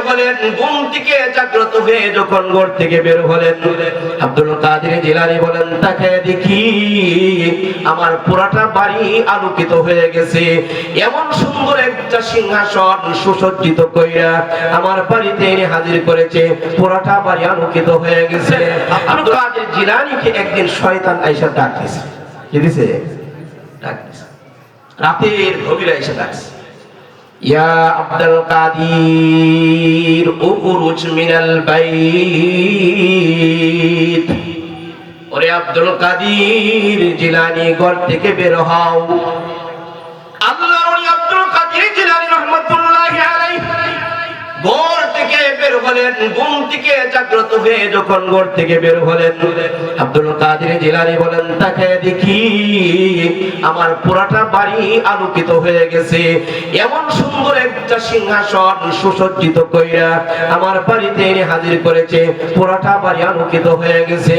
হলেন, ঘুম থেকে জাগ্রত হয়ে যখন ঘর থেকে বের হলেন, আব্দুল কাদের জিলানী বলেন, তাকে দেখি আমার পুরাটা বাড়ি আলোকিত হয়ে গেছে। এমন সুন্দর একটা সিংহাসন সুসজ্জিত কইরা আমার বাড়িতে এনে হাজির করেছে, পুরাটা বাড়ি আলোকিত হয়ে গেছে। আব্দুল কাদের জিলানীকে একদিন শয়তান আয়েশা ডাক দিয়েছে। কি দিছে? ডাক দিয়েছে। রাতের গভীরে এসে ডাকছে, ইয়া আব্দুল কাদির উখরুজ মিনাল বাইত। ওরে আব্দুল কাদির জিলানী, ঘর থেকে বের হও। আল্লাহর ওলি আব্দুল কাদির জিলানী রাহমাতুল্লাহি আলাইহি ঘর থেকে বের হলেন, ঘুম থেকে জাগ্রত হয়ে যখন ঘর থেকে বের হলেন, আব্দুল কাদের জিলানী বলেন, তাকে দেখি আমার পুরাটা বাড়ি আলোকিত হয়ে গেছে। এমন সুন্দর একটা সিংহাসন সুসজ্জিত কইরা আমার বাড়িতে এনে হাজির করেছে, পুরাটা বাড়ি আলোকিত হয়ে গেছে।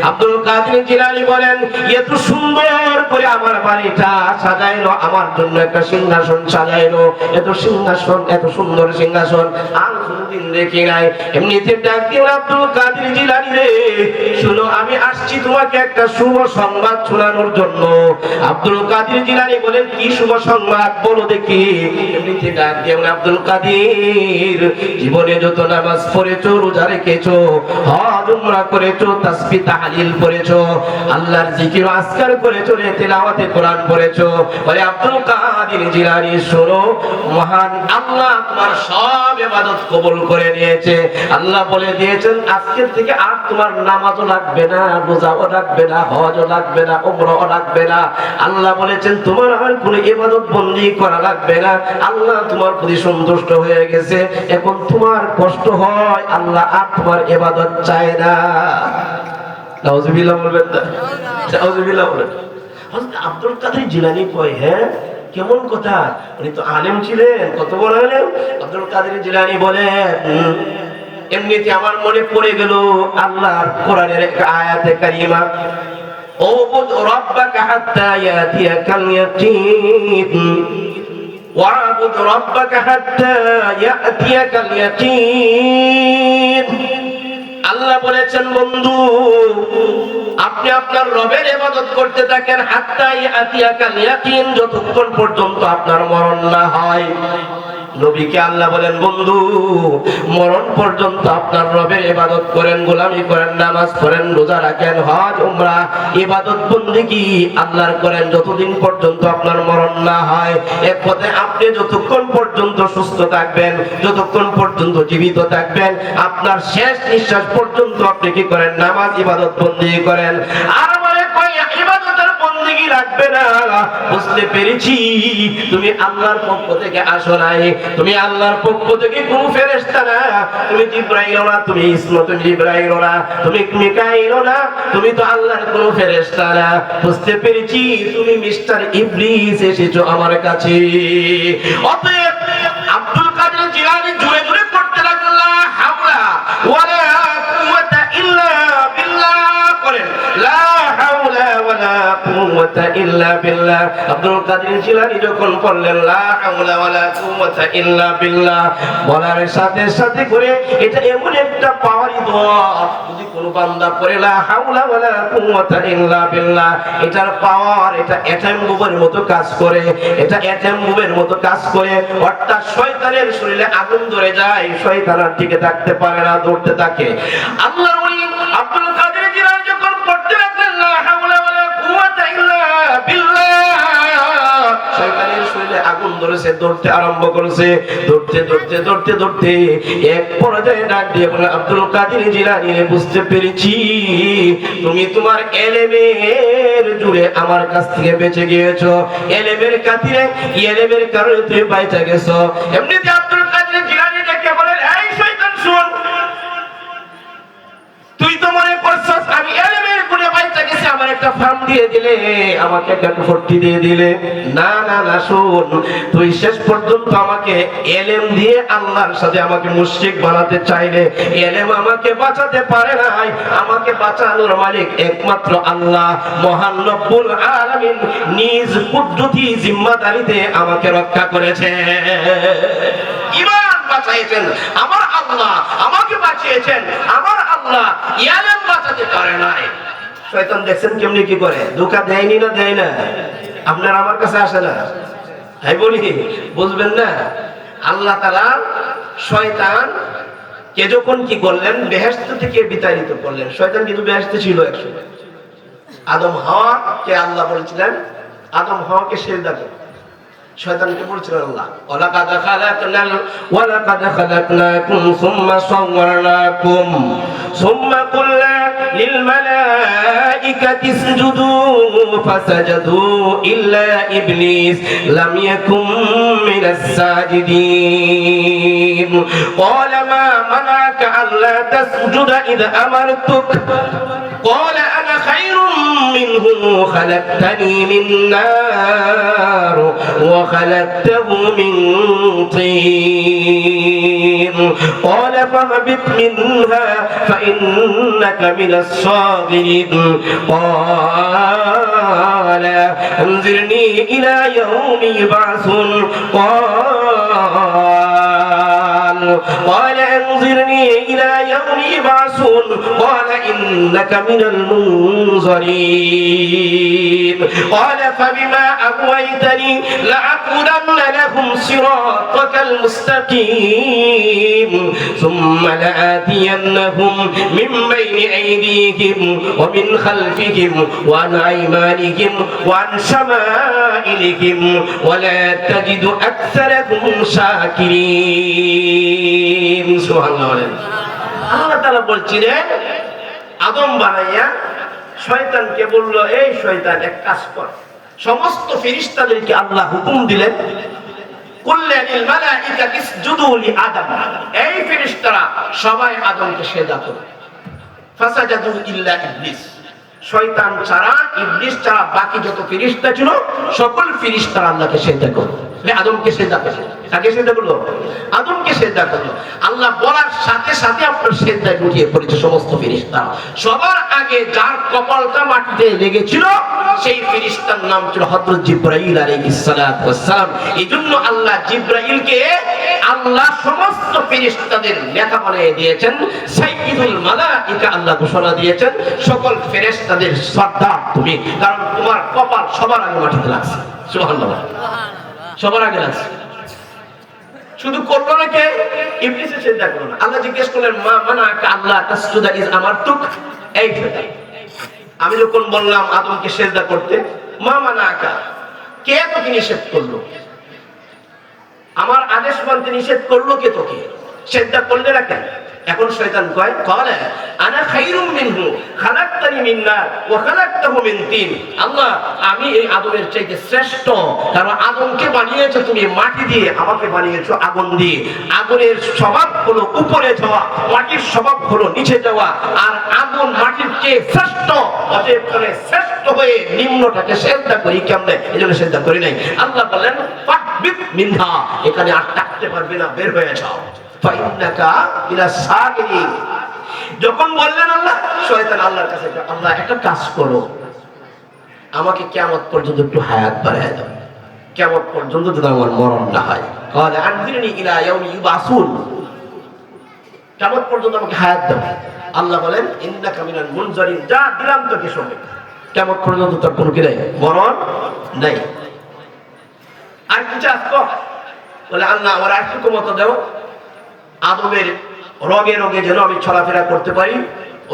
আব্দুল কাদের জিলানী বলেন, এত সুন্দর করে আমার বাড়িটা সাজাইলো, আমার জন্য একটা সিংহাসন সাজাইলো, এত সিংহাসন, এত সুন্দর সিংহাসন আর কোনদিন দেখি নাই। এমনিতে ডাক দিলেন, আব্দুল কাদের জিলানী রে, শুনো, আমি আসছি তোমাকে একটা শুভ সংবাদ শোনানোর জন্য। আব্দুল কাদের জিলানী বলেন, কি শুভ সংবাদ বলো দেখি। এমনিতে ডাক দিলেন, আব্দুল কাদের, জীবনে যত নামাজ পড়েছো, রোজা রেখেছো, হজ উমরা করেছো, তাসবিহ তাহলিল পড়েছো, আল্লাহর জিকির আজকার করেছো, তেলাওয়াতে কোরআন পড়েছো, বলে আব্দুল কাদের জিলানী শোনো, মহান আল্লাহ তোমার সব ইবাদত কবুল করে নিয়েছে। আল্লাহ বলে দিয়েছেন, আজকের থেকে আর তোমার নামাজও লাগবে না, রোজাও লাগবে না, হজও লাগবে না, উমরাও লাগবে না। আল্লাহ বলেছেন, তোমার আর কোনো ইবাদত বন্দী করা লাগবে না, আল্লাহ তোমার প্রতি সন্তুষ্ট হয়ে গেছে। এখন তোমার কষ্ট হয়, আল্লাহ আর তোমার ইবাদত চায় না। নাউজুবিল্লাহ বলবেন না? নাউজুবিল্লাহ বলেন। হযরত আব্দুল কাদের জিলানী কয়, হ্যাঁ কেমন কথা, উনি তো আলেম ছিলেন, কত বড় আলেম। আব্দুল কাদের জিলানী বলেন, এমনিতে আমার মনে পড়ে গেল আল্লাহর কোরআনের এক আয়াতে কারিমা, ওয়াবুদ রাব্বাকা হাত্তা ইয়াতিয়াকাল ইয়াকিন, ওয়াবুদ রাব্বাকা হাত্তা ইয়াতিয়াকাল ইয়াকিন। আল্লাহ বলেছেন, বন্ধু আপনি আপনার রবের ইবাদত করতে থাকেন, হাত্তা ইয়াতিয়াকাল ইয়াকিন, যতক্ষণ পর্যন্ত আপনার মরণ না হয়। নবীকে আল্লাহ বলেন, বন্ধু মরণ পর্যন্ত আপনার রবের ইবাদত করেন, গোলামি করেন, নামাজ পড়েন, রোজা রাখেন, হজ উমরা ইবাদত বন্দেগী আল্লাহর করেন, যতদিন পর্যন্ত আপনার মরণ না হয়। এক কথায় আপনি যতক্ষণ পর্যন্ত সুস্থ থাকবেন, যতক্ষণ পর্যন্ত জীবিত থাকবেন, আপনার শেষ নিঃশ্বাস পর্যন্ত আপনি কি করেন? নামাজ ইবাদত বন্দেগী করেন। আর মানে কই ইবাদতের বন্দেগী লাগবে না, বুঝতে পেরেছি তুমি আল্লাহর পক্ষ থেকে আসো নাই, তুমি আল্লাহর পক্ষ থেকে কোন ফেরেশতা না, তুমি জিবরাইল না, তুমি জিবরাইল না, তুমি মিকাইল না, তুমি তো আল্লাহর কোন ফেরেশতা না। বুঝতে পেরেছি তুমি মিস্টার ইবলিস এসেছো আমার কাছে। অতএব আব্দুল কাদের জিলানী জুড়ে জুড়ে পড়তে লাগলেন, লা হাওলা ওয়ালা কুওয়াতা ইল্লা বিল্লাহ, করেন লা হাওলা ওয়ালা কুওয়াতা ইল্লা বিল্লাহ। আব্দুল কাদের জিলানী যখন পড়লেন লা হাওলা ওয়ালা কুওয়াতা ইল্লা বিল্লাহ, বলার সাথে সাথে করে এটা এমন একটা পাওয়ারি দোয়া, যদি কোনো বান্দা পড়ে লা হাওলা ওয়ালা কুওয়াতা ইল্লা বিল্লাহ, এটার পাওয়ার, এটা অ্যাটম বোমের মতো কাজ করে, এটা অ্যাটম বোমের মতো কাজ করে। অর্থাৎ শয়তানের শরীরে আগুন ধরে যায়, শয়তান আর টিকে থাকতে পারে না, দৌড়তে থাকে। আল্লাহর ওলি আব্দুল কাদের জিলানী যখন পড়তে লাগলেন লা হাওলা ওয়ালা কুওয়াতা ইল্লা বিল্লাহ, শয়তানের শরীরে আগুন ধরেছে, দৌড়তে আরম্ভ করেছে, দৌড়তে দৌড়তে দৌড়তে দৌড়তে এক পর্যায়ে ডাক দিয়ে বলে, আব্দুল কাদের জিলানী বুঝতে পেরেছি তুমি তোমার এলেমের জুড়ে আমার কাছ থেকে বেঁচে গিয়েছো, এলেমের খাতিরে, এলেমের কারণে তুমি বাইচা গেছো। এমনিতে আব্দুল কাদের জিলানী ডেকে বলেন, এই শয়তান শুন, তুই তো মনে করছস আমি এলেমের গুণে বাইচা গেছি, আমার একটা ফার্ম দিয়ে দিলে, আমাকে একটা ফর্টি দিয়ে দিলে। না না না, শুন, তুই শেষ পর্যন্ত আমাকে এলেম দিয়ে আল্লাহর সাথে আমাকে মুশরিক বানাতে চাইলে, এলেম আমাকে বাঁচাতে পারে নাই, আমাকে বাঁচানোর মালিক একমাত্র আল্লাহ মহান রব্বুল আলামিন নিজ কুদরতি জিম্মাদারিতে আমাকে রক্ষা করেছে। ইমান বাঁচিয়েছেন, আমার আল্লাহ আমাকে বাঁচিয়েছেন, আমার আল্লাহ ইয়ালেম বাঁচাতে পারে নাই। শয়তান দেখছেন কেমনি কি করে, ধোঁকা দেয়নি না দেয় না? আপনার আমার কাছে আসে না? তাই বলি বুঝবেন না। আল্লাহ তাআলা শয়তান কে যখন কি করলেন, বেহেশত থেকে বিতাড়িত করলেন। শয়তান কিন্তু বেহেশতে ছিল একসময়। আদম হাওয়া কে আল্লাহ বলেছিলেন আদম হাওয়াকে সিজদা করো। শয়তানকে বলেছিলেন আল্লাহ ওয়ালাকাদ খালাকনাকুম সুম্মা সাওয়ারনাকুম সুম্মা কুলনা লিল মালাইকাতি ইসজুদু ফাসাজাদু ইল্লা ইবলিস লাম ইয়াকুম মিনাস সাজিদিন ক্বালা মা মানাকা আল্লা তাসজুদা ইয আমারতুক ক্বালা আনা খায়রুম মিনহু খালাকতানি মিন নার وخلقته من طين قال فاهبط منها فإنك من الصاغرين قال انظرني إلى يوم يبعثون قال انظرني إلى يوم يبعثون قال إنك من المنظرين قال فبما أغويتني لأقعدن لهم صراطك المستقيم ثم لآتينهم من بين أيديهم ومن خلفهم وعن أيمانهم وعن شمائلهم ولا تجد أكثرهم شاكرين سبحان الله আল্লাহ তাআলা বলছিলেন আদম বানাইয়া শয়তানকে বলল, এই শয়তান এক কাজ কর। সমস্ত ফেরেশতাদেরকে আল্লাহ হুকুম দিলেন কুল্লিল মালাইকাতি ইসজুদু লি আদম, এই ফেরেশতারা সবাই আদমকে সিজদা করে। ফাসাজাদু ইল্লা ইবলিস, শয়তান ছাড়া ইবলিস ছাড়া বাকি যত ফেরেশতা ছিল সকল ফেরেশতারা আল্লাহকে সিজদা করে। আদমকে সিজদা করে। কাকে সিজদা করলো? আদমকে সিজদা করলো। আল্লাহ বলার সাথে সাথে আপনার সিজদায় উঠিয়ে পড়েছে সমস্ত ফেরেশতা। সবার আগে যার কপালটা মাটিতে লেগেছিল সেই ফেরেশতার নাম ছিল হযরত জিবরাইল আলাইহিস সালাতু ওয়াস সালাম। এজন্য আল্লাহ জিবরাইলকে আল্লাহ সমস্ত ফেরেশতাদের নেতা বানিয়ে দিয়েছেন, সাইয়্যিদুল মালাইকা। আল্লাহ ঘোষণা দিয়েছেন সকল ফেরেশতাদের সর্দার তুমি, কারণ তোমার কপাল সবার আগে মাটিতে লাগছে। সুবহানাল্লাহ, সবার আগে লাগছে। শুধু করলো না কে? ইবলিসের সিজদা করলো না। আল্লাহ জিজ্ঞেস করলেন মা মানাকা আল্লাহ তাসজুদা ইয আমারতুক, এই শয়তান আমি যখন বললাম আদমকে সিজদা করতে, মা মানাকা কে তোকে নিষেধ করলো? আমার আদেশ মানতে নিষেধ করলো কে তোকে? সিজদা করলে না কেন? এখন শয়তান কয় ক্বালা আনা খায়রুম মিনহু খালাকতানি মিন নার ওয়া খালাকতাহু মিন তিন। আল্লাহ আমি এই আদমের চাইতে শ্রেষ্ঠ, কারণ আদমকে বানিয়েছো তুমি মাটি দিয়ে, আমাকে বানিয়েছো আগুন দিয়ে। আগুনের স্বভাব হলো উপরে যাওয়া, মাটির স্বভাব হলো নিচে যাওয়া, আর আগুন মাটির চেয়ে শ্রেষ্ঠ। অতএব করে শ্রেষ্ঠ হয়ে নিম্নটাকে সিজদা করি কেমনে? এজন্য সিজদা করি নাই। আল্লাহ বললেন ফাহবিত মিনহা, এখানে আর থাকতে পারবে না, বের হয়ে যাও। যখন বললেন আল্লাহ, শয়তান আল্লাহর কাছে আল্লাহ একটা কাজ করো, আমাকে কিয়ামত পর্যন্ত একটু হায়াত বাড়ায় দাও, কিয়ামত পর্যন্ত যদি আমার মরণ না হয়। ক্বালা আনজিরনি ইলা ইয়াউমি ইউবাসুন, কিয়ামত পর্যন্ত আমাকে হায়াত দাও। আল্লাহ বলেন ইন্নাকা মিনাল মুনজারিন, যা দিলাম তোকে সময়, কিয়ামত পর্যন্ত তোর কোনো কি নাই, মরণ নাই। আর কি চাস কর? বলে আল্লাহ আমার একটু ক্ষমতা দাও, আদমের রগে রগে যেন আমি চলাফেরা করতে পারি,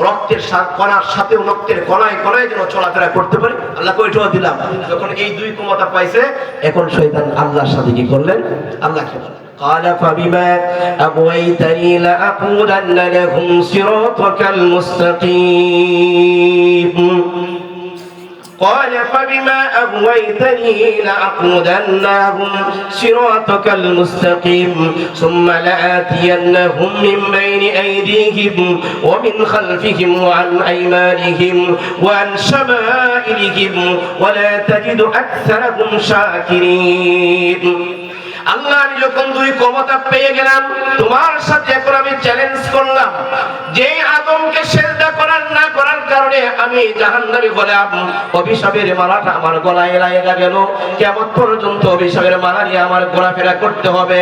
রক্তের কণার সাথে রক্তের কণায় কণায় যেন চলাফেরা করতে পারি। আল্লাহ কয়টা দিলাম। যখন এই দুই ক্ষমতা পাইছে, এখন শয়তান আল্লাহর সাথে কি করলেন? আল্লাহ কি বলেন? قال فبما أغويتني لأقعدن لهم صراطك المستقيم قال فبما أغويتني لأقعدن لهم صراطك المستقيم ثم لآتينهم من بين أيديهم ومن خلفهم وعن أيمانهم وعن شمائلهم ولا تجد أكثرهم شاكرين। আল্লাহ আমি যখন দুই ক্ষমতা পেয়ে গেলাম, তোমার সাথে এখন আমি চ্যালেঞ্জ করলাম, যে আদমকে সেজদা করার না করার কারণে আমি জাহান্নামী হলাম, অভিশাপের মালাটা আমার গলায় লাগা গেল, কিয়ামত পর্যন্ত অভিশাপের মালা নিয়ে আমার ঘোরাফেরা করতে হবে।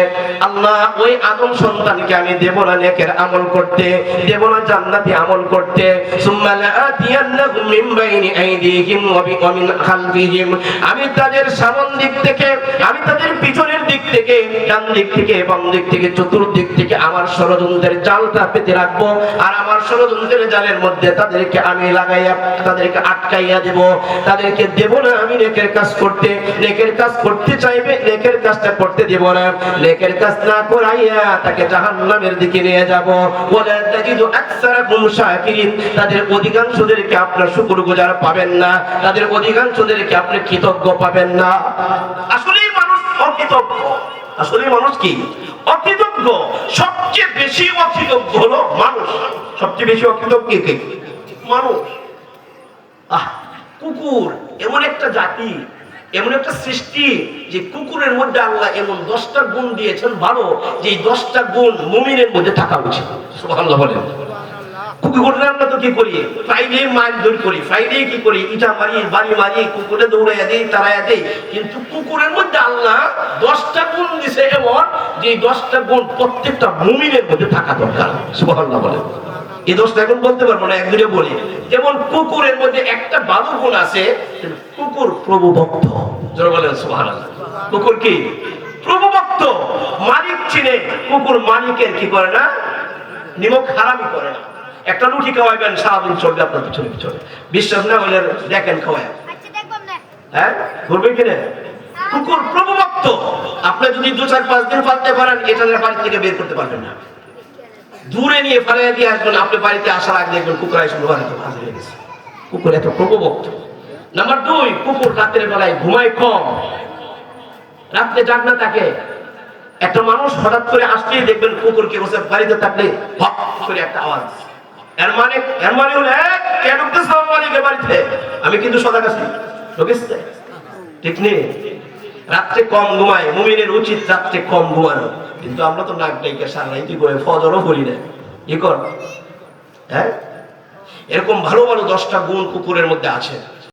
আল্লাহ ওই আদম সন্তানকে আমি দেব না নেকের আমল করতে, দেব না জান্নাতি আমল করতে। সুম্মা লাআতিয়ান্নাহুম মিন বাইনি আইদিহিম ওয়া মিন খালফিহিম, আমি তাদের সামন দিক থেকে, আমি তাদের পিছনের দিক থেকে, ডান দিক থেকে, বাম দিক থেকে, চতুর্দিক থেকে আমার ষড়যন্ত্রের জালটা পেতে রাখবো। আর আমার ষড়যন্ত্রের জালের মধ্যে তাদেরকে আমি লাগাইয়া, তাদেরকে আটকাইয়া দেব। তাদেরকে দেব না আমি নেকের কাজ করতে। নেকের কাজ করতে চাইবে, নেকের কাজটা করতে দেব না। নেকের কাজ না করাইয়া তাকে জাহান্নামের দিকে নিয়ে যাব। ওয়ালা তাজিদু আকসারাকুম শাকিরিন, তাদের অধিকাংশদেরকে আপনার শুকরগুজার পাবেন না, তাদের অধিকাংশদেরকে আপনি কৃতজ্ঞ পাবেন না। আসলেই মানুষ অকৃতজ্ঞ। আসলে মানুষ কি অকৃতজ্ঞ? সবচেয়ে বেশি অকৃতজ্ঞ হলো মানুষ। সবচেয়ে বেশি অকৃতজ্ঞ কে? মানুষ। কুকুর এমন একটা জাতি, এমন একটা সৃষ্টি, যে কুকুরের মধ্যে আল্লাহ এমন 10টা গুণ দিয়েছেন ভালো, যে এই 10টা গুণ মুমিনের মধ্যে থাকা উচিত। সুবহানাল্লাহ বলেন। কুকুররা আমরা তো কি করি, ফ্রাইডে মাইল দৌড় করি, ফ্রাইডে কি করি, ইটা মারি, বাড়ি মারি, কুকুরে দৌড়াইয়া দিই, তারাইয়া দিই। কিন্তু কুকুরের মধ্যে আল্লাহ 10টা গুণ দিছে এমন, যে এই 10টা গুণ প্রত্যেকটা মুমিনের মধ্যে থাকা দরকার। সুবহানাল্লাহ বলেন। এই 10টা গুণ বলতে পারবো না, একদিনে বলি। যেমন কুকুরের মধ্যে একটা ভালো গুণ আছে, কুকুর প্রভু ভক্ত। যারা বলেন সুবহানাল্লাহ। কুকুর কি? প্রভু ভক্ত। মালিক চিনে। কুকুর মালিকের কি করে না? নিমক হারামি করে না। একটা রুটি খাওয়াইবেন, সারাদিন চলবে আপনার পিছনে পিছনে। বিশ্বাস না হলে দেখেন খাওয়ায়। হ্যাঁ, ঘুরবে কিনে? কুকুর প্রভু ভক্ত। আপনি যদি 2-4-5 দিন পালতে পারেন, এটা বাড়ি থেকে বের করতে পারবেন না। দূরে নিয়ে ফেলে দিয়ে আসবেন, আপনি বাড়িতে আসার আগে দেখবেন কুকুর এসে বাড়িতে হাজির হয়ে গেছে। কুকুর এত প্রভু ভক্ত। নাম্বার 2, কুকুর রাতের বেলায় ঘুমায় কম, রাত্রে জাগনা থাকে। একটা মানুষ হঠাৎ করে আসলেই দেখবেন কুকুর কি বসে বাড়িতে থাকলে হপ করে একটা আওয়াজ। এর মানে হলো কে ঢুকতেছে আমার মালিকের বাড়িতে, আমি কিন্তু সজাগ আছি। ঢুকেছে ঠিক নেই। রাত্রে কম ঘুমায়, মুমিনের উচিত রাত্রে কম ঘুমানো। কিন্তু আমরা তো নাক ডাইকে সারা রাইতে করে ফজরও পড়ি না। কি কর? হ্যাঁ, এরকম ভালো ভালো 10টা গুণ কুকুরের মধ্যে আছে।